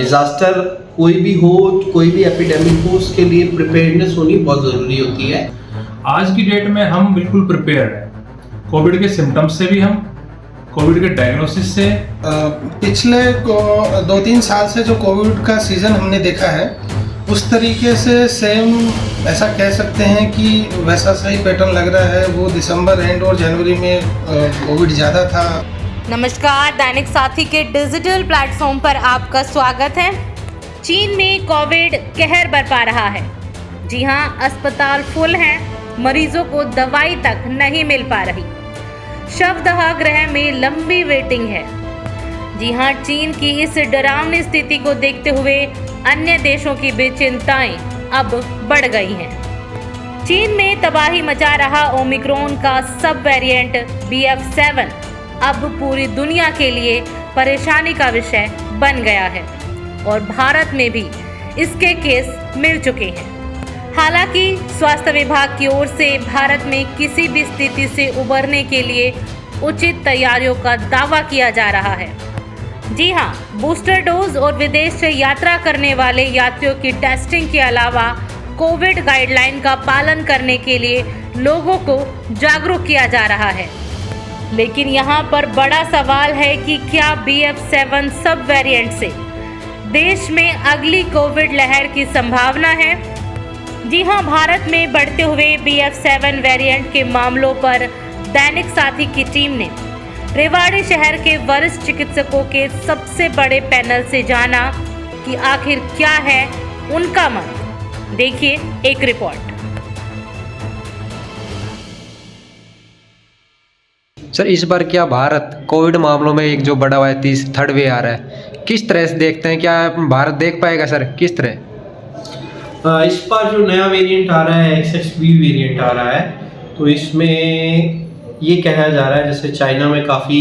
Disaster कोई भी हो, कोई भी एपिडेमिक हो, उसके लिए प्रिपेयर्डनेस होनी बहुत ज़रूरी होती है। आज की डेट में हम बिल्कुल प्रिपेयर हैं, कोविड के सिम्टम्स से भी हम, कोविड के डायग्नोसिस से। पिछले 2-3 साल से जो कोविड का सीज़न हमने देखा है, उस तरीके से सेम ऐसा कह सकते हैं कि वैसा सही पैटर्न लग रहा है। वो दिसंबर एंड और जनवरी में कोविड ज़्यादा था। नमस्कार, दैनिक साथी के डिजिटल प्लेटफॉर्म पर आपका स्वागत है। चीन में कोविड कहर बरपा रहा है। जी हाँ, अस्पताल फुल हैं, मरीजों को दवाई तक नहीं मिल पा रही। शवदाह गृह में लंबी वेटिंग है। जी हाँ, चीन की इस डरावनी स्थिति को देखते हुए अन्य देशों की भी चिंताएं अब बढ़ गई हैं। चीन में तबाही मचा रहा ओमिक्रॉन का सब वेरिएंट BF7 अब पूरी दुनिया के लिए परेशानी का विषय बन गया है और भारत में भी इसके केस मिल चुके हैं। हालांकि स्वास्थ्य विभाग की ओर से भारत में किसी भी स्थिति से उबरने के लिए उचित तैयारियों का दावा किया जा रहा है। जी हाँ, बूस्टर डोज और विदेश से यात्रा करने वाले यात्रियों की टेस्टिंग के अलावा कोविड गाइडलाइन का पालन करने के लिए लोगों को जागरूक किया जा रहा है। लेकिन यहाँ पर बड़ा सवाल है कि क्या BF7 सब वेरिएंट से देश में अगली कोविड लहर की संभावना है? जी हाँ, भारत में बढ़ते हुए BF7 वेरिएंट के मामलों पर दैनिक साथी की टीम ने रेवाड़ी शहर के वरिष्ठ चिकित्सकों के सबसे बड़े पैनल से जाना कि आखिर क्या है उनका मत। देखिए एक रिपोर्ट। सर, इस बार क्या भारत कोविड मामलों में एक जो बड़ा हुआ है थर्ड वे आ रहा है, किस तरह से देखते हैं? क्या भारत देख पाएगा सर, किस तरह? इस बार जो नया वेरिएंट आ रहा है, XBB वेरिएंट आ रहा है, तो इसमें ये कहा जा रहा है जैसे चाइना में काफ़ी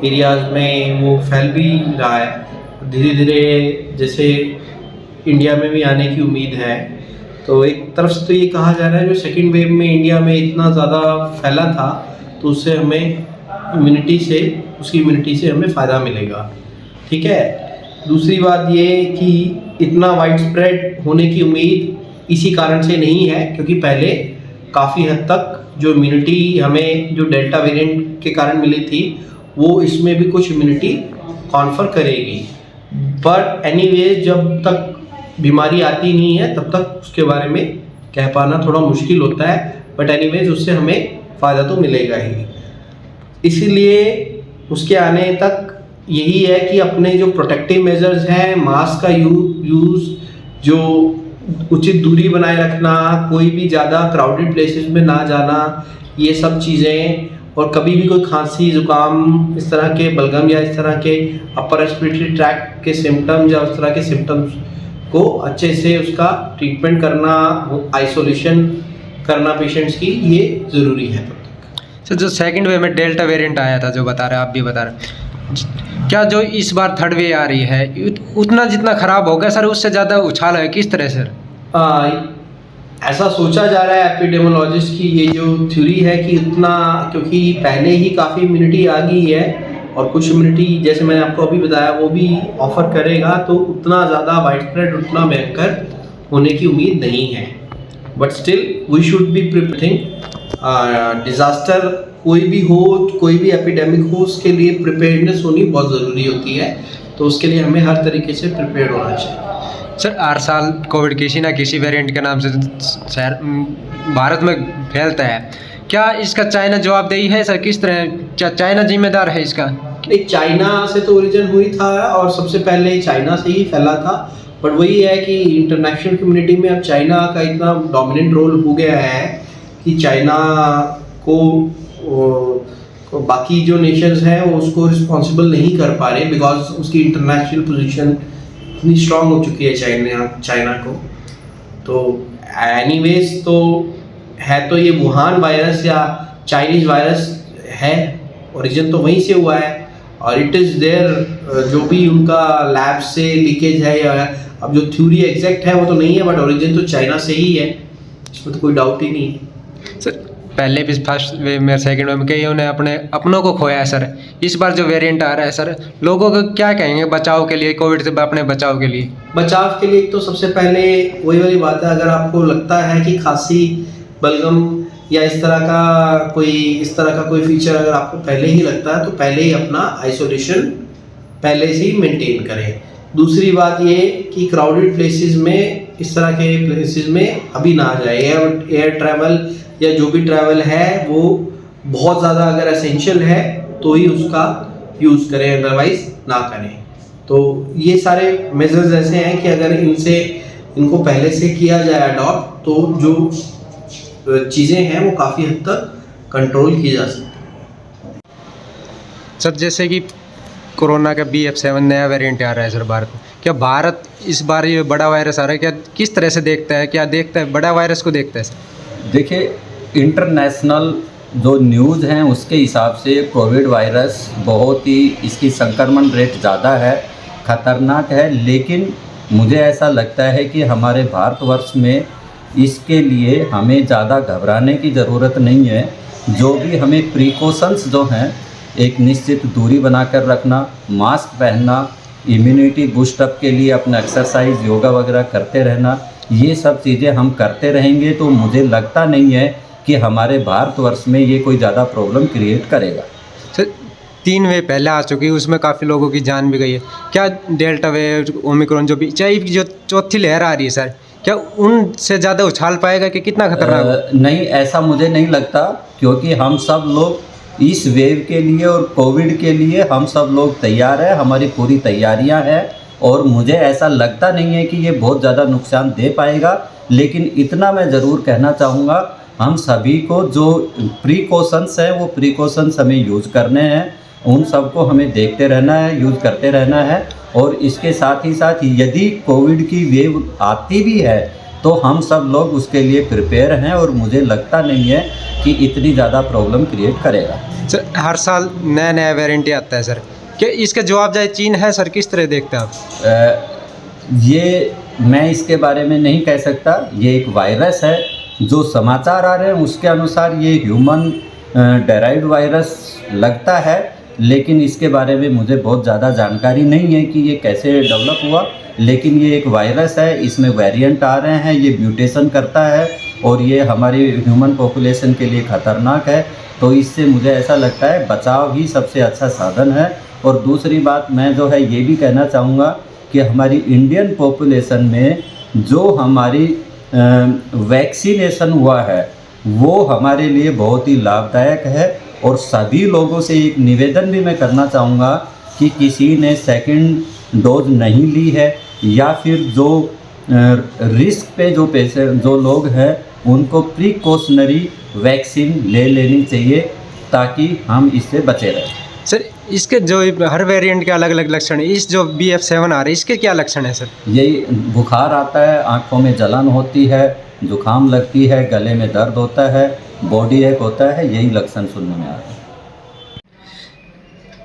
एरियाज़ में वो फैल भी रहा है, धीरे धीरे जैसे इंडिया में भी आने की उम्मीद है। तो एक तरफ से तो ये कहा जा रहा है जो सेकेंड वेव में इंडिया में इतना ज़्यादा फैला था, तो उससे हमें उसकी इम्यूनिटी से हमें फ़ायदा मिलेगा। ठीक है, दूसरी बात ये कि इतना वाइड स्प्रेड होने की उम्मीद इसी कारण से नहीं है क्योंकि पहले काफ़ी हद तक जो इम्यूनिटी हमें जो डेल्टा वेरिएंट के कारण मिली थी वो इसमें भी कुछ इम्यूनिटी कॉन्फर करेगी। बट एनीवेज, जब तक बीमारी आती नहीं है तब तक उसके बारे में कह पाना थोड़ा मुश्किल होता है। बट एनीवेज उससे हमें फ़ायदा तो मिलेगा ही। इसीलिए उसके आने तक यही है कि अपने जो प्रोटेक्टिव मेजर्स हैं, मास्क का यूज़, जो उचित दूरी बनाए रखना, कोई भी ज़्यादा क्राउडेड प्लेसेस में ना जाना, ये सब चीज़ें, और कभी भी कोई खांसी जुकाम इस तरह के बलगम या इस तरह के अपर रेस्पिरेटरी ट्रैक्ट के सिम्टम्स या उस तरह के सिम्टम्स को अच्छे से उसका ट्रीटमेंट करना, आइसोलेशन करना पेशेंट्स की, ये ज़रूरी है। सर, जो सेकंड वे में डेल्टा वेरिएंट आया था, जो बता रहे हैं आप भी बता रहे हैं, क्या जो इस बार थर्ड वे आ रही है उतना जितना ख़राब होगा सर, उससे ज़्यादा उछाल है, किस तरह सर? ऐसा सोचा जा रहा है एपिडेमियोलॉजिस्ट की ये जो थ्योरी है कि उतना, क्योंकि पहले ही काफ़ी इम्यूनिटी आ गई है और कुछ इम्यूनिटी जैसे मैंने आपको अभी बताया वो भी ऑफर करेगा, तो उतना ज़्यादा वाइड स्प्रेड, उतना भयंकर होने की उम्मीद नहीं है। But still we should be preparing. Disaster कोई भी हो, कोई भी एपिडेमिक हो, उसके लिए प्रिपेयर्डनेस होनी बहुत ज़रूरी होती है। तो उसके लिए हमें हर तरीके से प्रिपेयर होना चाहिए। सर, हर साल कोविड किसी ना किसी वेरिएंट के नाम से शहर भारत में फैलता है। क्या इसका चाइना जवाबदेही है सर? किस तरह क्या चाइना जिम्मेदार है इसका? नहीं, चाइना से तो ओरिजिन हुई था और सबसे पहले चाइना से ही फैला था। बट वही है कि इंटरनेशनल कम्युनिटी में अब चाइना का इतना डोमिनेंट रोल हो गया है कि चाइना को बाकी जो नेशंस हैं वो उसको रिस्पॉन्सिबल नहीं कर पा रहे, बिकॉज उसकी इंटरनेशनल पोजीशन इतनी स्ट्रांग हो चुकी है चाइना को। तो एनीवेज तो है, तो ये वुहान वायरस या चाइनीज़ वायरस है, ओरिजिन तो वहीं से हुआ है और इट इज़ देयर, जो भी उनका लैब से लीकेज है या अब जो थ्योरी एग्जैक्ट है वो तो नहीं है, बट ओरिजिन तो चाइना से ही है, इसमें तो कोई डाउट ही नहीं है। सर, पहले भी फर्स्ट वेव में सेकंड वेव में कईयों ने अपनों को खोया है सर। इस बार जो वेरिएंट आ रहा है सर, लोगों को क्या कहेंगे बचाव के लिए, कोविड से अपने बचाव के लिए? बचाव के लिए तो सबसे पहले वही वाली बात है, अगर आपको लगता है कि खांसी, बलगम या इस तरह का कोई फीचर अगर आपको पहले ही लगता है तो पहले ही अपना आइसोलेशन पहले से ही मेंटेन करें। दूसरी बात ये कि क्राउडेड प्लेसेस में, इस तरह के प्लेसेस में अभी ना जाए। एयर ट्रैवल या जो भी ट्रैवल है वो बहुत ज़्यादा अगर एसेंशियल है तो ही उसका यूज़ करें, अदरवाइज ना करें। तो ये सारे मेजर्स ऐसे हैं कि अगर इनको पहले से किया जाए अडॉप्ट तो जो चीज़ें हैं वो काफ़ी हद तक कंट्रोल की जा सकती हैं। सर जैसे कि कोरोना का BF7 नया वेरिएंट आ रहा है सर भारत में, क्या भारत इस बार ये बड़ा वायरस आ रहा है, क्या किस तरह से देखता है, क्या देखता है, बड़ा वायरस को देखता है सर? देखिए, इंटरनेशनल जो न्यूज़ हैं उसके हिसाब से कोविड वायरस बहुत ही, इसकी संक्रमण रेट ज़्यादा है, ख़तरनाक है। लेकिन मुझे ऐसा लगता है कि हमारे भारतवर्ष में इसके लिए हमें ज़्यादा घबराने की ज़रूरत नहीं है। जो भी हमें प्रिकॉशंस जो हैं, एक निश्चित दूरी बनाकर रखना, मास्क पहनना, इम्यूनिटी बूस्टअप के लिए अपना एक्सरसाइज, योगा वगैरह करते रहना, ये सब चीज़ें हम करते रहेंगे तो मुझे लगता नहीं है कि हमारे भारतवर्ष में ये कोई ज़्यादा प्रॉब्लम क्रिएट करेगा। सर 3 वेव पहले आ चुकी है, उसमें काफ़ी लोगों की जान भी गई है। क्या डेल्टा वेव, ओमिक्रॉन जो भी चाहे जो चौथी लहर आ रही है सर, क्या उनसे ज़्यादा उछाल पाएगा कि कितना खतरनाक? नहीं, ऐसा मुझे नहीं लगता, क्योंकि हम सब लोग इस वेव के लिए और कोविड के लिए हम सब लोग तैयार हैं, हमारी पूरी तैयारियां हैं और मुझे ऐसा लगता नहीं है कि ये बहुत ज़्यादा नुकसान दे पाएगा। लेकिन इतना मैं ज़रूर कहना चाहूँगा, हम सभी को जो प्रिकॉशंस हैं वो प्रिकॉशंस हमें यूज़ करने हैं, उन सबको हमें देखते रहना है, यूज़ करते रहना है। और इसके साथ ही साथ यदि कोविड की वेव आती भी है तो हम सब लोग उसके लिए प्रिपेयर हैं और मुझे लगता नहीं है कि इतनी ज़्यादा प्रॉब्लम क्रिएट करेगा। सर हर साल नया नया वेरिएंट आता है सर, क्या इसका जवाब जाए चीन है सर? किस तरह देखते हैं आप? ये मैं इसके बारे में नहीं कह सकता। ये एक वायरस है, जो समाचार आ रहे हैं उसके अनुसार ये ह्यूमन डेराइव्ड वायरस लगता है, लेकिन इसके बारे में मुझे बहुत ज़्यादा जानकारी नहीं है कि ये कैसे डेवलप हुआ। लेकिन ये एक वायरस है, इसमें वेरिएंट आ रहे हैं, ये म्यूटेशन करता है और ये हमारी ह्यूमन पॉपुलेशन के लिए ख़तरनाक है। तो इससे मुझे ऐसा लगता है बचाव ही सबसे अच्छा साधन है। और दूसरी बात मैं जो है ये भी कहना चाहूँगा कि हमारी इंडियन पॉपुलेशन में जो हमारी वैक्सीनेशन हुआ है वो हमारे लिए बहुत ही लाभदायक है। और सभी लोगों से एक निवेदन भी मैं करना चाहूँगा कि किसी ने सेकंड डोज नहीं ली है या फिर जो रिस्क पे जो लोग हैं उनको प्रिकॉशनरी वैक्सीन ले लेनी चाहिए ताकि हम इससे बचे रहें। सर इसके जो हर वेरिएंट के अलग अलग लक्षण है, इस जो BF7 आ रहा है इसके क्या लक्षण है सर? यही बुखार आता है, आँखों में जलन होती है, जुकाम लगती है, गले में दर्द होता है, बॉडी एक होता है, यही लक्षण सुनने में आ रहा है।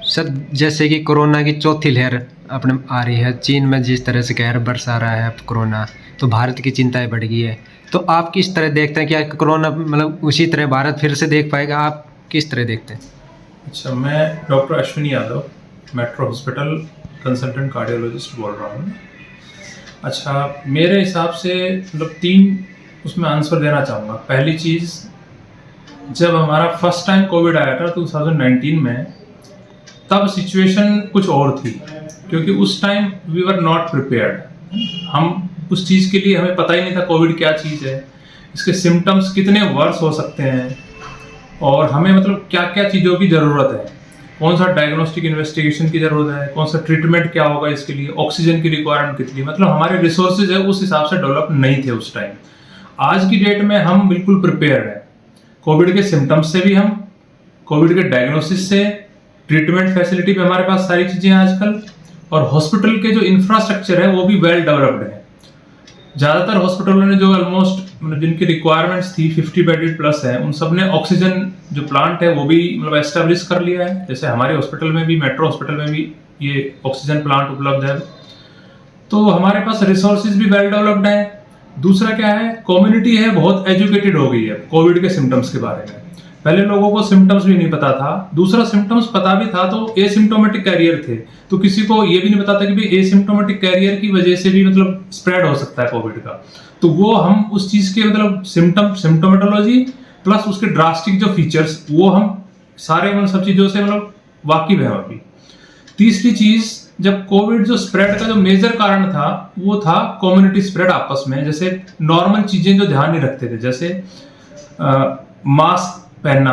सर जैसे कि कोरोना की चौथी लहर अपने आ रही है, चीन में जिस तरह से कहर बरसा रहा है कोरोना, तो भारत की चिंताएं बढ़ गई है। तो आप किस तरह देखते हैं, क्या कोरोना मतलब उसी तरह भारत फिर से देख पाएगा? आप किस तरह देखते हैं? अच्छा, मैं doctor Ashwini Yadav, metro hospital consultant cardiologist बोल रहा हूँ। अच्छा, मेरे हिसाब से मतलब 3 उसमें आंसर देना चाहूँगा। पहली चीज़, जब हमारा फर्स्ट टाइम कोविड आया था 2019 में, तब सिचुएशन कुछ और थी, क्योंकि उस time we were not prepared. हम उस चीज़ के लिए हमें पता ही नहीं था कोविड क्या चीज़ है, इसके सिम्टम्स कितने वर्स हो सकते हैं और हमें मतलब क्या क्या चीज़ों की ज़रूरत है, कौन सा डायग्नोस्टिक इन्वेस्टिगेशन की ज़रूरत है, कौन सा ट्रीटमेंट क्या होगा इसके लिए, ऑक्सीजन की रिक्वायरमेंट कितनी, मतलब हमारे रिसोर्सेज है उस हिसाब से डेवलप नहीं थे उस टाइम। आज की डेट में हम बिल्कुल प्रिपेयर्ड हैं, कोविड के सिम्टम्स से भी, हम कोविड के डायग्नोसिस से, ट्रीटमेंट फैसिलिटी पे हमारे पास सारी चीज़ें हैं आजकल, और हॉस्पिटल के जो इंफ्रास्ट्रक्चर है वो भी वेल डेवलप्ड है। ज़्यादातर हॉस्पिटलों ने जो ऑलमोस्ट मतलब जिनकी रिक्वायरमेंट्स थी 50 बेडेड प्लस है, उन सब ने ऑक्सीजन जो प्लांट है वो भी मतलब एस्टेब्लिश कर लिया है। जैसे हमारे हॉस्पिटल में भी, मेट्रो हॉस्पिटल में भी ये ऑक्सीजन प्लांट उपलब्ध है। तो हमारे पास रिसोर्सेज भी वेल डेवलप्ड है। दूसरा क्या है, कम्युनिटी है बहुत एजुकेटेड हो गई है कोविड के सिम्टम्स के बारे में। पहले लोगों को सिम्टम्स भी नहीं पता था, दूसरा सिम्टम्स पता भी था तो एसिम्प्टोमेटिक कैरियर थे, तो किसी को ये भी नहीं पता था कि भाई एसिम्प्टोमेटिक कैरियर की वजह से भी मतलब स्प्रेड हो सकता है कोविड का। तो वो हम उस चीज के मतलब सिम्टोमेटोलॉजी प्लस उसके ड्रास्टिक जो फीचर्स वो हम सारे मतलब सब चीजों से मतलब वाकिफ है अभी। तीसरी चीज, जब कोविड जो स्प्रेड का जो मेजर कारण था वो था कम्युनिटी स्प्रेड आपस में, जैसे नॉर्मल चीजें जो ध्यान नहीं रखते थे, जैसे मास्क पहनना,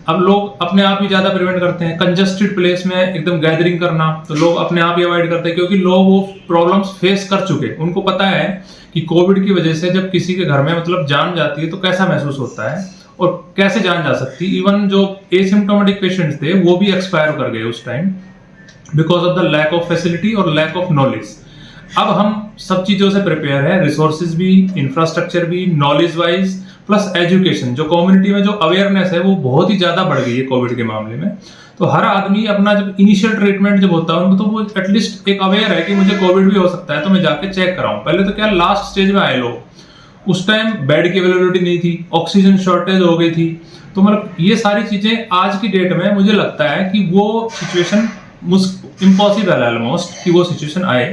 अब लोग अपने आप ही ज्यादा प्रिवेंट करते हैं। कंजस्टेड प्लेस में एकदम गैदरिंग करना तो लोग अपने आप ही अवॉइड करते हैं, क्योंकि लोग वो प्रॉब्लम्स फेस कर चुके, उनको पता है कि कोविड की वजह से जब किसी के घर में मतलब जान जाती है तो कैसा महसूस होता है और कैसे जान जा सकती है। इवन जो एसिम्प्टोमेटिक पेशेंट्स थे वो भी एक्सपायर कर गए उस time because of the lack of facility और लैक ऑफ नॉलेज। अब हम सब चीजों से प्रिपेयर है, रिसोर्सेज भी, इंफ्रास्ट्रक्चर भी, नॉलेज वाइज प्लस एजुकेशन, जो कम्युनिटी में जो अवेयरनेस है वो बहुत ही ज्यादा बढ़ गई है कोविड के मामले में। तो हर आदमी अपना जब इनिशियल ट्रीटमेंट जब होता है उनको, तो वो एटलीस्ट एक अवेयर है कि मुझे कोविड भी हो सकता है तो मैं जाके चेक कराऊं। पहले तो क्या लास्ट स्टेज में आए लोग, उस टाइम बेड की अवेलेबिलिटी नहीं थी, ऑक्सीजन शॉर्टेज हो गई थी, तो मतलब ये सारी चीजें आज की डेट में मुझे लगता है कि वो सिचुएशन इम्पॉसिबल है ऑलमोस्ट कि वो सिचुएशन आए।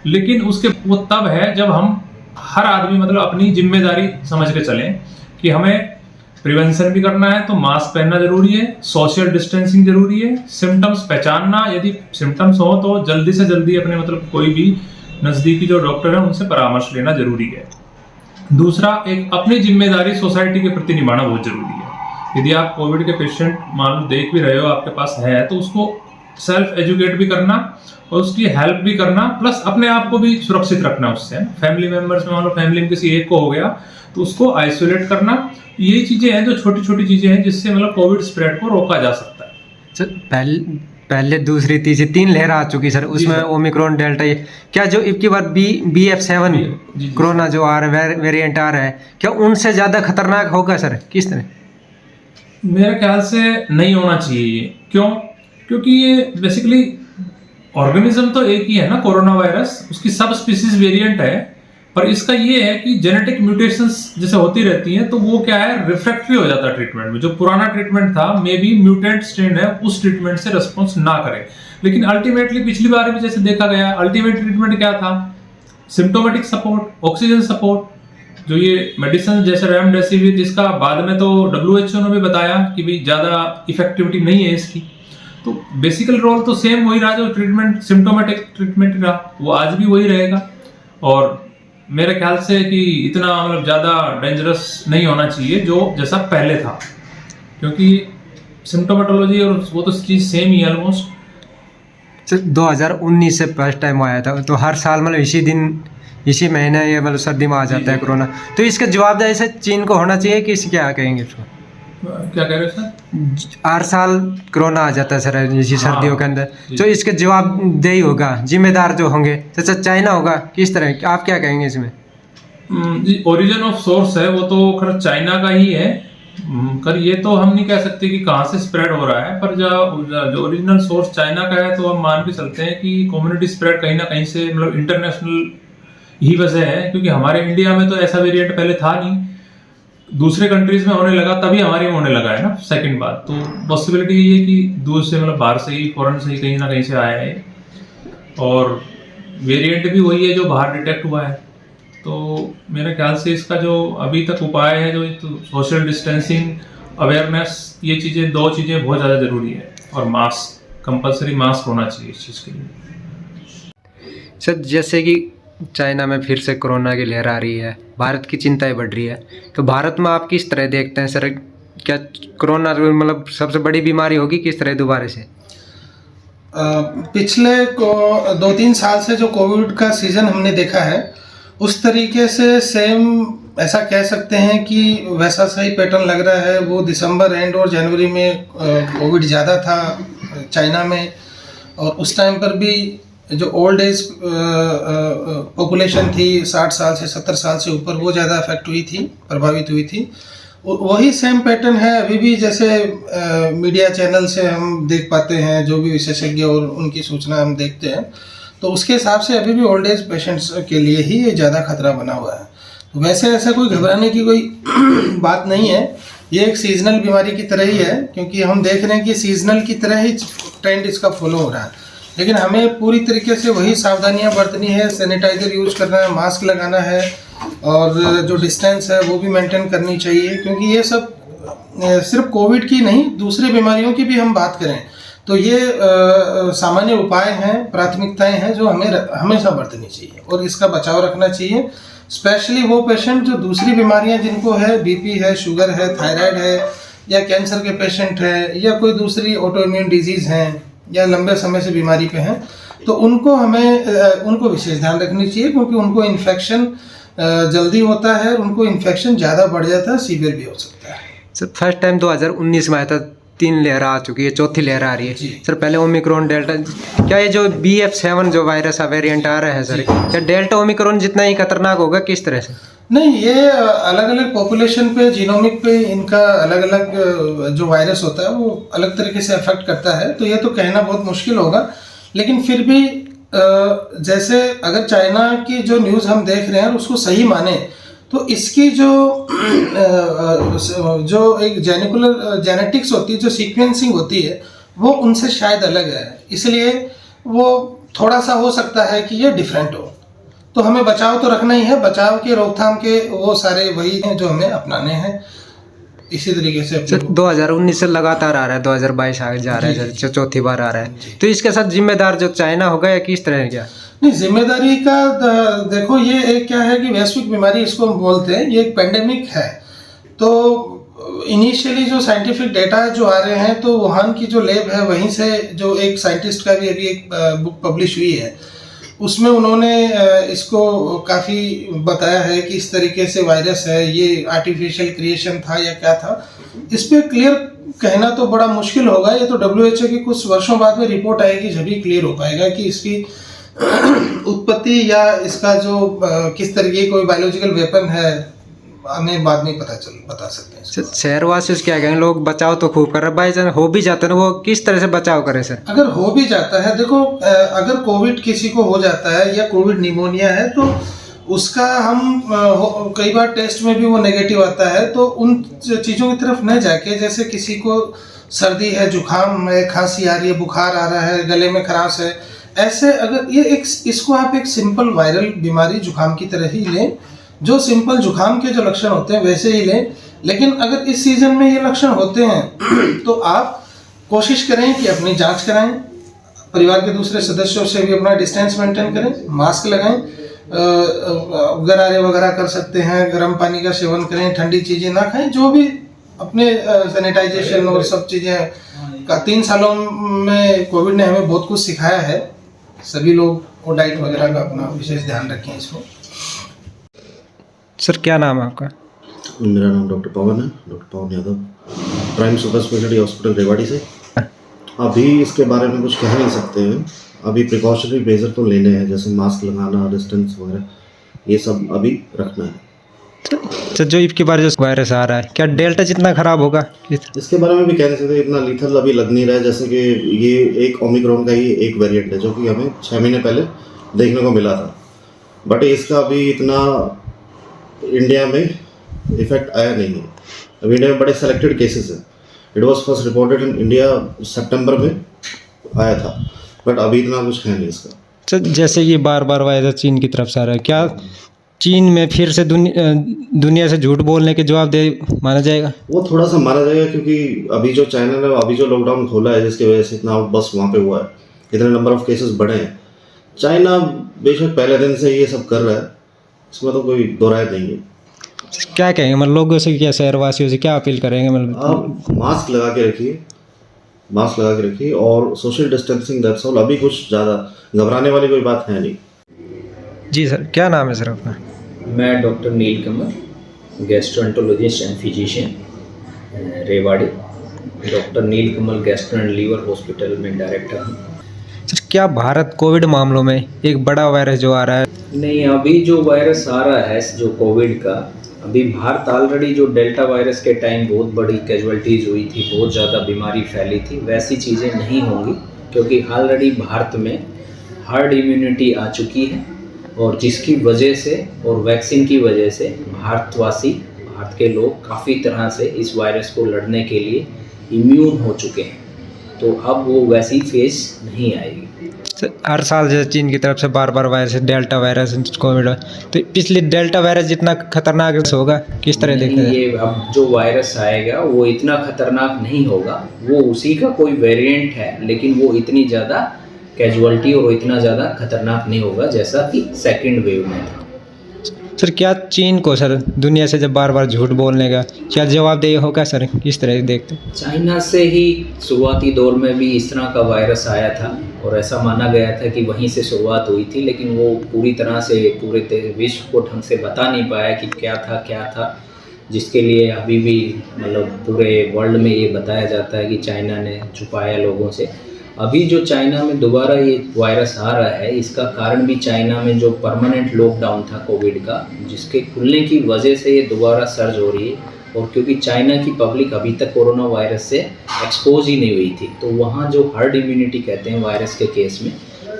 लेकिन उसके वो तब है जब हम हर आदमी मतलब अपनी जिम्मेदारी समझ के चलें कि हमें प्रिवेंशन भी करना है, तो मास्क पहनना जरूरी है, सोशल डिस्टेंसिंग जरूरी है, सिम्टम्स पहचानना, यदि सिम्टम्स हो तो जल्दी से जल्दी अपने मतलब कोई भी नजदीकी जो डॉक्टर है उनसे परामर्श लेना जरूरी है। दूसरा, एक अपनी जिम्मेदारी सोसाइटी के प्रति निभाना बहुत जरूरी है। यदि आप कोविड के पेशेंट मान लो देख भी रहे हो, आपके पास है, तो उसको सेल्फ एजुकेट भी करना और उसकी हेल्प भी करना, प्लस अपने आप को भी सुरक्षित रखना उससे। फैमिली मेंबर्स में मान लो फैमिली में किसी एक को हो गया तो उसको आइसोलेट करना, यही चीजें हैं जो छोटी छोटी चीजें हैं जिससे मतलब कोविड स्प्रेड को रोका जा सकता है। सर पहले दूसरी तीसरी 3 लहर आ चुकी सर, उसमें ओमिक्रॉन डेल्टा, ये क्या जो इनकी बार BF7 कोरोना जो आ रहा है वेरिएंट आ रहा है, क्या उनसे ज्यादा खतरनाक होगा सर? किस तरह? मेरे ख्याल से नहीं होना चाहिए ये। क्यों? क्योंकि ये बेसिकली ऑर्गेनिज्म तो एक ही है ना, कोरोना वायरस, उसकी सब स्पीसीज वेरिएंट है, पर इसका ये है कि जेनेटिक म्यूटेशंस जैसे होती रहती हैं तो वो क्या है, रिफ्रैक्टरी हो जाता है ट्रीटमेंट में। जो पुराना ट्रीटमेंट था मे बी म्यूटेंट स्ट्रेन है, उस ट्रीटमेंट से रिस्पॉन्स ना करे। लेकिन अल्टीमेटली पिछली बार भी जैसे देखा गया, अल्टीमेट ट्रीटमेंट क्या था? सिम्टोमेटिक सपोर्ट, ऑक्सीजन सपोर्ट, जो ये मेडिसिन जैसे रेमडेसिविर, जिसका बाद में तो WHO ने भी बताया कि भाई ज्यादा इफेक्टिविटी नहीं है इसकी। तो बेसिकल रोल तो सेम वही रहा, जो ट्रीटमेंट सिम्टोमेटिक ट्रीटमेंट रहा वो आज भी वही रहेगा। और मेरे ख्याल से कि इतना मतलब ज़्यादा डेंजरस नहीं होना चाहिए जो जैसा पहले था, क्योंकि सिम्टोमेटोलॉजी और वो तो चीज़ सेम ही है ऑलमोस्ट। 2019 से फर्स्ट टाइम आया था, तो हर साल मतलब इसी दिन इसी महीने ये मतलब सर्दी में आ जाता है कोरोना, तो इसका जवाबदेही से चीन को होना चाहिए कि इसे क्या कहेंगे इसको? क्या कह रहे हो सर? हर साल कोरोना आ जाता है सर इसी सर्दियों के अंदर, जो इसके जवाबदेही होगा, जिम्मेदार जो होंगे, जैसे चाइना होगा, किस तरह आप क्या कहेंगे इसमें? जी, ओरिजिन ऑफ सोर्स है वो तो खैर चाइना का ही है, कर ये तो हम नहीं कह सकते कि कहाँ से स्प्रेड हो रहा है, पर जो ओरिजिनल सोर्स चाइना का है तो हम मान भी चलते हैं कि कम्युनिटी स्प्रेड कहीं ना कहीं से मतलब इंटरनेशनल ही वजह है, क्योंकि हमारे इंडिया में तो ऐसा वेरिएंट पहले था नहीं, दूसरे कंट्रीज में होने लगा तभी हमारे में होने लगा है ना। सेकंड बात तो पॉसिबिलिटी ये है कि दूर से मतलब बाहर से ही, फॉरेन से ही कहीं ना कहीं से आया है, और वेरिएंट भी वही है जो बाहर डिटेक्ट हुआ है। तो मेरे ख्याल से इसका जो अभी तक उपाय है, जो तो सोशल डिस्टेंसिंग, अवेयरनेस, ये चीज़ें 2 चीज़ें बहुत ज़्यादा ज़रूरी है, और मास्क, कंपलसरी मास्क होना चाहिए इस चीज़ के लिए। सर जैसे कि चाइना में फिर से कोरोना की लहर आ रही है, भारत की चिंताएं बढ़ रही है, तो भारत में आप किस तरह देखते हैं सर? क्या कोरोना मतलब सबसे बड़ी बीमारी होगी किस तरह दोबारा से? पिछले 2-3 साल से जो कोविड का सीज़न हमने देखा है, उस तरीके से सेम ऐसा कह सकते हैं कि वैसा सही पैटर्न लग रहा है। वो दिसंबर एंड और जनवरी में कोविड ज़्यादा था चाइना में, और उस टाइम पर भी जो ओल्ड एज पॉपुलेशन थी 60 साल से 70 साल से ऊपर, वो ज़्यादा अफेक्ट हुई थी, प्रभावित हुई थी। वही सेम पैटर्न है अभी भी, जैसे मीडिया चैनल से हम देख पाते हैं, जो भी विशेषज्ञ और उनकी सूचना हम देखते हैं, तो उसके हिसाब से अभी भी ओल्ड एज पेशेंट्स के लिए ही ज़्यादा खतरा बना हुआ है। तो वैसे ऐसा कोई घबराने की कोई बात नहीं है, ये एक सीजनल बीमारी की तरह ही है, क्योंकि हम देख रहे हैं कि सीजनल की तरह ही ट्रेंड इसका फॉलो हो रहा है। लेकिन हमें पूरी तरीके से वही सावधानियां बरतनी है, सैनिटाइजर यूज करना है, मास्क लगाना है और जो डिस्टेंस है वो भी मेंटेन करनी चाहिए, क्योंकि ये सब सिर्फ कोविड की नहीं, दूसरी बीमारियों की भी हम बात करें तो ये सामान्य उपाय हैं, प्राथमिकताएं हैं जो हमें हमेशा बरतनी चाहिए और इसका बचाव रखना चाहिए। स्पेशली वो पेशेंट जो दूसरी बीमारियां जिनको है, बीपी है, शुगर है, थायराइड है या कैंसर के पेशेंट है या कोई दूसरी ऑटो इम्यून डिजीज़ हैं या लंबे समय से बीमारी पे हैं, तो उनको विशेष ध्यान रखनी चाहिए, क्योंकि उनको इन्फेक्शन जल्दी होता है, उनको इन्फेक्शन ज़्यादा बढ़ जाता है, सीवियर भी हो सकता है। सर फर्स्ट टाइम 2019 में आया था, 3 लहर आ चुकी है, चौथी लहर आ रही है सर। पहले ओमिक्रॉन, डेल्टा, क्या ये जो BF7 जो वायरस का वेरिएंट आ रहा है सर, क्या डेल्टा ओमिक्रॉन जितना ही खतरनाक होगा, किस तरह से? नहीं, ये अलग अलग पॉपुलेशन पे, जीनोमिक पे इनका अलग अलग जो वायरस होता है वो अलग तरीके से अफेक्ट करता है, तो ये तो कहना बहुत मुश्किल होगा। लेकिन फिर भी जैसे अगर चाइना की जो न्यूज़ हम देख रहे हैं उसको सही माने तो इसकी जो एक जेनेटिक्स होती है, जो सीक्वेंसिंग होती है, वो उनसे शायद अलग है, इसलिए वो थोड़ा सा हो सकता है कि ये डिफरेंट हो। तो हमें बचाव तो रखना ही है, बचाव के रोकथाम के वो सारे वही हैं जो हमें अपनाने हैं। इसी तरीके से 2019 से लगातार आ रहा है, 2022 आगे जा रहा है, चौथी बार आ रहा है, तो इसके साथ जिम्मेदार जो चाइना होगा या किस तरह? क्या नहीं, जिम्मेदारी का देखो, ये एक क्या है कि वैश्विक बीमारी इसको हम बोलते हैं, ये एक पेंडेमिक है। तो इनिशियली जो साइंटिफिक डेटा जो आ रहे हैं, तो वुहान की जो लैब है वहीं से जो एक साइंटिस्ट का भी अभी एक बुक पब्लिश हुई है, उसमें उन्होंने इसको काफ़ी बताया है कि इस तरीके से वायरस है, ये आर्टिफिशियल क्रिएशन था या क्या था। इस पर क्लियर कहना तो बड़ा मुश्किल होगा, ये तो WHO की कुछ वर्षों बाद में रिपोर्ट आएगी जब भी क्लियर हो पाएगा कि इसकी उत्पत्ति या इसका जो किस तरीके कोई बायोलॉजिकल वेपन है, हमें बाद में बता सकते हैं। शहरवासी क्या कहेंगे? लोग बचाव तो खूब कर रहे हैं, बाई चांस हो भी जाता है ना, वो किस तरह से बचाव करें सर? अगर हो भी जाता है, देखो अगर कोविड किसी को हो जाता है या कोविड निमोनिया है, तो उसका हम कई बार टेस्ट में भी वो नेगेटिव आता है, तो उन चीज़ों की तरफ न जाके, जैसे किसी को सर्दी है, जुकाम है, खांसी आ रही है, बुखार आ रहा है, गले में खराश है, ऐसे अगर इसको आप एक सिंपल वायरल बीमारी जुकाम की तरह ही लें, जो सिंपल जुकाम के जो लक्षण होते हैं वैसे ही लें। लेकिन अगर इस सीजन में ये लक्षण होते हैं तो आप कोशिश करें कि अपनी जांच कराएं, परिवार के दूसरे सदस्यों से भी अपना डिस्टेंस मेंटेन करें, मास्क लगाएं, गरारे वगैरह कर सकते हैं, गर्म पानी का सेवन करें, ठंडी चीज़ें ना खाएं, जो भी अपने सैनिटाइजेशन और सब चीज़ें का 3 सालों में कोविड ने हमें बहुत कुछ सिखाया है। सभी लोग वो डाइट वगैरह का अपना विशेष ध्यान रखें इसको। सर क्या नाम है आपका? मेरा नाम डॉक्टर पवन है, doctor Pawan Yadav, Prime Super Specialty Hospital Rewari से। अभी इसके बारे में कुछ कह नहीं सकते हैं, अभी प्रिकॉशनरी मेजर तो लेने हैं, जैसे मास्क लगाना, डिस्टेंस वगैरह, ये सब अभी रखना है। तो जो इसके बारे जो वायरस आ रहा है, क्या डेल्टा जितना खराब होगा? इसके बारे में भी कह नहीं सकते, इतना लीथल अभी लग नहीं रहा है। जैसे कि ये एक ओमिक्रॉन का ही एक वेरिएंट है जो कि हमें 6 महीने पहले देखने को मिला था, बट इसका अभी इतना इंडिया में इफेक्ट आया नहीं है। अभी इंडिया में बड़े सेलेक्टेड केसेस हैं। It was first reported in India सितंबर में आया था, बट अभी इतना कुछ है नहीं इसका। तो जैसे ये बार बार वायरस चीन की तरफ से आ रहा है, क्या चीन में फिर से दुनिया से झूठ बोलने के जवाब दे माना जाएगा? वो थोड़ा सा माना जाएगा, क्योंकि अभी जो चाइना ने अभी जो लॉकडाउन खोला है, जिसकी वजह से इतना बस वहाँ पे हुआ है, इतने नंबर ऑफ केसेस बढ़े हैं। चाइना बेशक पहले दिन से ये सब कर रहा है, इसमें तो कोई दो राय नहीं है। क्या कहेंगे मतलब लोगों से, क्या शहरवासियों से क्या अपील करेंगे? मतलब आप मास्क लगा के रखिए और सोशल डिस्टेंसिंग, दैट्स ऑल। अभी कुछ ज़्यादा घबराने वाली कोई बात है नहीं। जी सर, क्या नाम है सर आपका? मैं doctor Neelkamal, gastroenterologist and physician, Rewari. Doctor Neelkamal gastro and liver hospital में डायरेक्टर हूँ। सर क्या भारत कोविड मामलों में एक बड़ा वायरस जो आ रहा है? नहीं, अभी जो वायरस आ रहा है जो कोविड का, अभी भारत ऑलरेडी जो डेल्टा वायरस के टाइम बहुत बड़ी कैजुअलिटीज़ हुई थी, बहुत ज़्यादा बीमारी फैली थी, वैसी चीज़ें नहीं होंगी, क्योंकि ऑलरेडी भारत में हर्ड इम्यूनिटी आ चुकी है, और जिसकी वजह से और वैक्सीन की वजह से भारतवासी भारत के लोग काफ़ी तरह से इस वायरस को लड़ने के लिए इम्यून हो चुके हैं, तो अब वो वैसी फेज नहीं आएगी। हर साल जैसे चीन की तरफ से बार बार वायरस, डेल्टा वायरस, कोविड, तो पिछली डेल्टा वायरस जितना खतरनाक होगा, किस तरह देखते हैं? ये अब जो वायरस आएगा वो इतना खतरनाक नहीं होगा, वो उसी का कोई वेरिएंट है, लेकिन वो इतनी ज़्यादा कैजुअलिटी और इतना ज़्यादा खतरनाक नहीं होगा जैसा कि सेकेंड वेव में था। सर क्या चीन को सर दुनिया से जब बार बार झूठ बोलने का क्या जवाबदेही होगा सर, किस तरह देखते हैं? चाइना से ही शुरुआती दौर में भी इस तरह का वायरस आया था और ऐसा माना गया था कि वहीं से शुरुआत हुई थी, लेकिन वो पूरी तरह से पूरे विश्व को ढंग से बता नहीं पाया कि क्या था, जिसके लिए अभी भी मतलब पूरे वर्ल्ड में ये बताया जाता है कि चाइना ने छुपाया लोगों से। अभी जो चाइना में दोबारा ये वायरस आ रहा है, इसका कारण भी चाइना में जो परमानेंट लॉकडाउन था कोविड का, जिसके खुलने की वजह से ये दोबारा सर्ज हो रही है। और क्योंकि चाइना की पब्लिक अभी तक कोरोना वायरस से एक्सपोज ही नहीं हुई थी, तो वहाँ जो हर्ड इम्यूनिटी कहते हैं वायरस के केस में,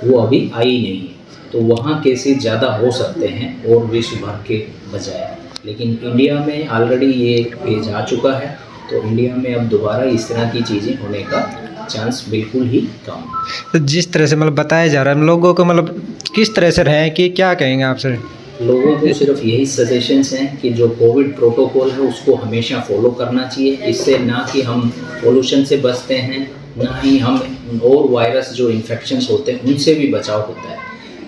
वो अभी आई नहीं है, तो वहाँ केसेस ज़्यादा हो सकते हैं और विश्व भर के बजाय। लेकिन इंडिया में ऑलरेडी ये फेज आ चुका है, तो इंडिया में अब दोबारा इस तरह की चीज़ें होने का चांस बिल्कुल ही कम। तो जिस तरह से मतलब बताया जा रहा है, लोगों को मतलब किस तरह से रहें, कि क्या कहेंगे आप सर? लोगों को सिर्फ यही सजेशंस हैं कि जो कोविड प्रोटोकॉल है उसको हमेशा फॉलो करना चाहिए। इससे ना कि हम पोल्यूशन से बचते हैं, ना ही हम और वायरस जो इन्फेक्शंस होते हैं उनसे भी बचाव होता है।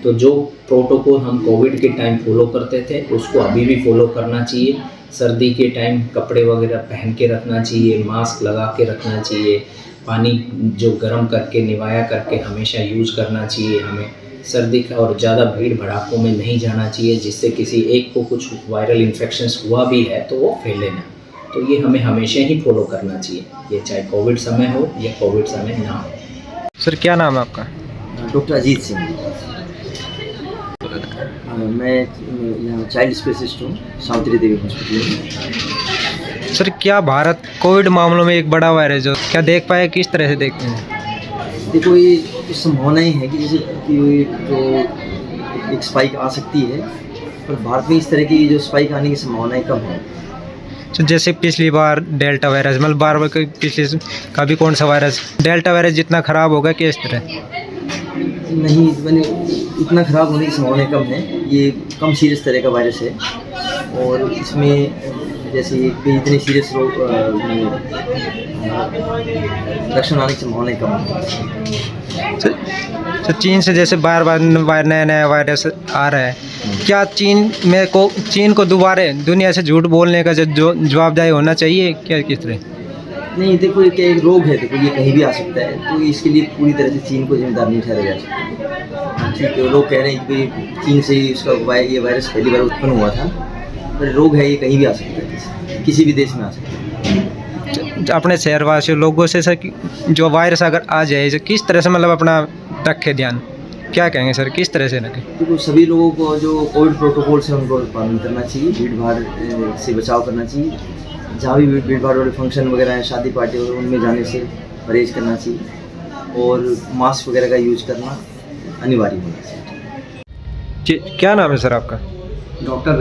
तो जो प्रोटोकॉल हम कोविड के टाइम फॉलो करते थे उसको अभी भी फॉलो करना चाहिए। सर्दी के टाइम कपड़े वगैरह पहन के रखना चाहिए, मास्क लगा के रखना चाहिए, पानी जो गर्म करके निवाया करके हमेशा यूज़ करना चाहिए हमें। सर्दी का और ज़्यादा भीड़ भड़ाकों में नहीं जाना चाहिए, जिससे किसी एक को कुछ वायरल इन्फेक्शंस हुआ भी है तो वो फैले ना। तो ये हमें हमेशा ही फॉलो करना चाहिए, ये चाहे कोविड समय हो या कोविड समय ना हो। सर क्या नाम है आपका? डॉक्टर अजीत सिंह। मैं यहाँ चाइल्ड स्पेशलिस्ट हूँ सावित्री देवी हॉस्पिटल में। सर क्या भारत कोविड मामलों में एक बड़ा वायरस जो क्या देख पाए, किस तरह से देखते हैं? देखो ये संभावना ही है कि जैसे कि जो एक स्पाइक आ सकती है, पर भारत में इस तरह की जो स्पाइक आने की संभावनाएं कम है। तो जैसे पिछली बार डेल्टा वायरस, मतलब बार पिछले कभी कौन सा वायरस, डेल्टा वायरस जितना ख़राब होगा कि इस तरह? नहीं, मैंने इतना ख़राब होने की संभावनाएं कम है। ये कम सीरियस तरह का वायरस है और इसमें जैसे इतने सीरियस लक्षण आने की संभावनाएं कम है। तो चीन से जैसे बार बार नया वायरस आ रहा है, क्या चीन को दोबारा दुनिया से झूठ बोलने का जो जवाबदेही होना चाहिए क्या, किस तरह? नहीं, देखो ये क्या एक रोग है, देखो ये कहीं भी आ सकता है, तो इसके लिए पूरी तरह से चीन को जिम्मेदार नहीं ठहराया जा सकता। ठीक है, लोग कह रहे हैं कि चीन से ही उसका ये वायरस पहली बार उत्पन्न हुआ था, पर रोग है, ये कहीं भी आ सकता है, किसी भी देश में आ सकता है। अपने शहरवासियों लोगों से सर जो वायरस अगर आ जाए तो किस तरह से मतलब अपना रखे ध्यान, क्या कहेंगे सर, किस तरह से रखें? देखो सभी लोगों को जो कोविड प्रोटोकॉल से उनको पालन करना चाहिए, भीड़ भाड़ से बचाव करना चाहिए। जहाँ भी भीड़ भाड़ वाले फंक्शन वगैरह हैं, शादी पार्टी वगैरह, उनमें जाने से परहेज करना चाहिए और मास्क वगैरह का यूज करना अनिवार्य होना चाहिए। क्या नाम है सर आपका? Doctor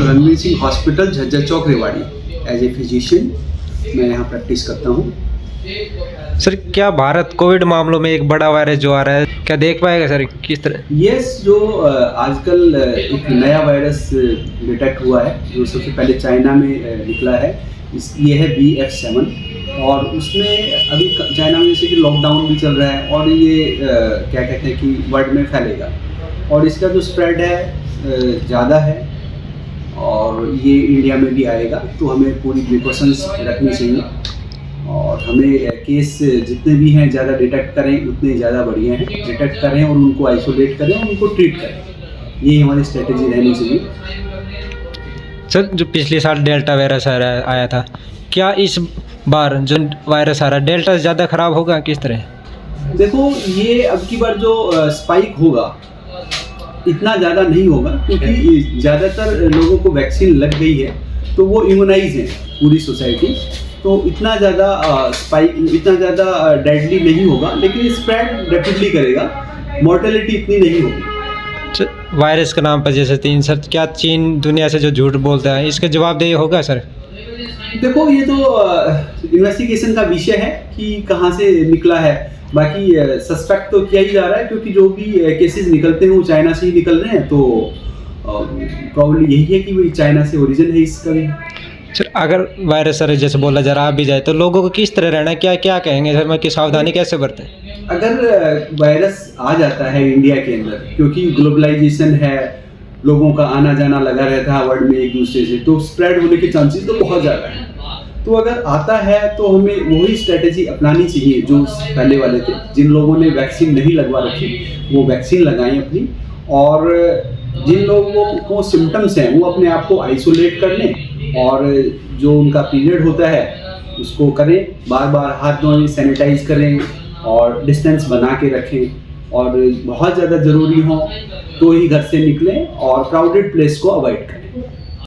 Ranveer Singh hospital Jhajjar Chowk Rewari. As a physician मैं यहाँ प्रैक्टिस करता हूँ। सर क्या भारत कोविड मामलों में एक बड़ा वायरस जो आ रहा है क्या देख पाएगा सर, किस तरह? यस, जो आजकल एक नया वायरस डिटेक्ट हुआ है, जो सबसे पहले चाइना में निकला है, ये है BF7 और उसमें अभी चाइना में जैसे कि लॉकडाउन भी चल रहा है और ये क्या कहते हैं कि वर्ल्ड में फैलेगा और इसका जो स्प्रेड है ज़्यादा है और ये इंडिया में भी आएगा, तो हमें पूरी प्रिकॉशंस रखनी चाहिए और हमें केस जितने भी हैं ज़्यादा डिटेक्ट करें उतने ज़्यादा बढ़िया हैं, डिटेक्ट करें और उनको आइसोलेट करें और उनको ट्रीट करें, ये हमारी स्ट्रेटेजी रहनी चाहिए। सर जो पिछले साल डेल्टा वायरस आया था, क्या इस बार जो वायरस आ रहा है डेल्टा से ज़्यादा ख़राब होगा, किस तरह? देखो ये अब की बार जो स्पाइक होगा इतना ज़्यादा नहीं होगा, क्योंकि ज़्यादातर लोगों को वैक्सीन लग गई है तो वो इम्यूनाइज है पूरी सोसाइटी, तो इतना ज़्यादा स्पाइक, इतना ज़्यादा डेडली नहीं होगा, लेकिन स्प्रेड रैपिडली करेगा, मॉर्टेलिटी इतनी नहीं होगी। वायरस के नाम पर जैसे 3 सर, क्या चीन दुनिया से जो झूठ बोलता है इसका जवाबदेही होगा सर? देखो, ये तो इन्वेस्टिगेशन का विषय है कि कहाँ से निकला है। बाकी सस्पेक्ट तो किया ही जा रहा है, क्योंकि जो भी केसेस निकलते हैं वो चाइना से ही निकल रहे हैं, तो प्रॉब्लम यही है कि वही चाइना से ओरिजिन है इसका भी। सर अगर वायरस सर जैसे बोला जा रहा भी जाए तो लोगों को किस तरह रहना है, क्या क्या कहेंगे सर, मैं कि सावधानी कैसे बरतें? अगर वायरस आ जाता है इंडिया के अंदर, क्योंकि ग्लोबलाइजेशन है, लोगों का आना जाना लगा रहता है वर्ल्ड में एक दूसरे से, तो स्प्रेड होने के चांसेस तो बहुत ज़्यादा है। तो अगर आता है तो हमें वही स्ट्रेटेजी अपनानी चाहिए जो पहले वाले थे। जिन लोगों ने वैक्सीन नहीं लगवा रखी वो वैक्सीन लगाएं अपनी, और जिन लोगों को सिम्टम्स हैं वो अपने आप को आइसोलेट कर लें, और जो उनका पीरियड होता है उसको करें, बार बार हाथ धोएं, सैनिटाइज करें और डिस्टेंस बना के रखें, और बहुत ज़्यादा ज़रूरी हो तो ही घर से निकलें और क्राउडेड प्लेस को अवॉइड करें।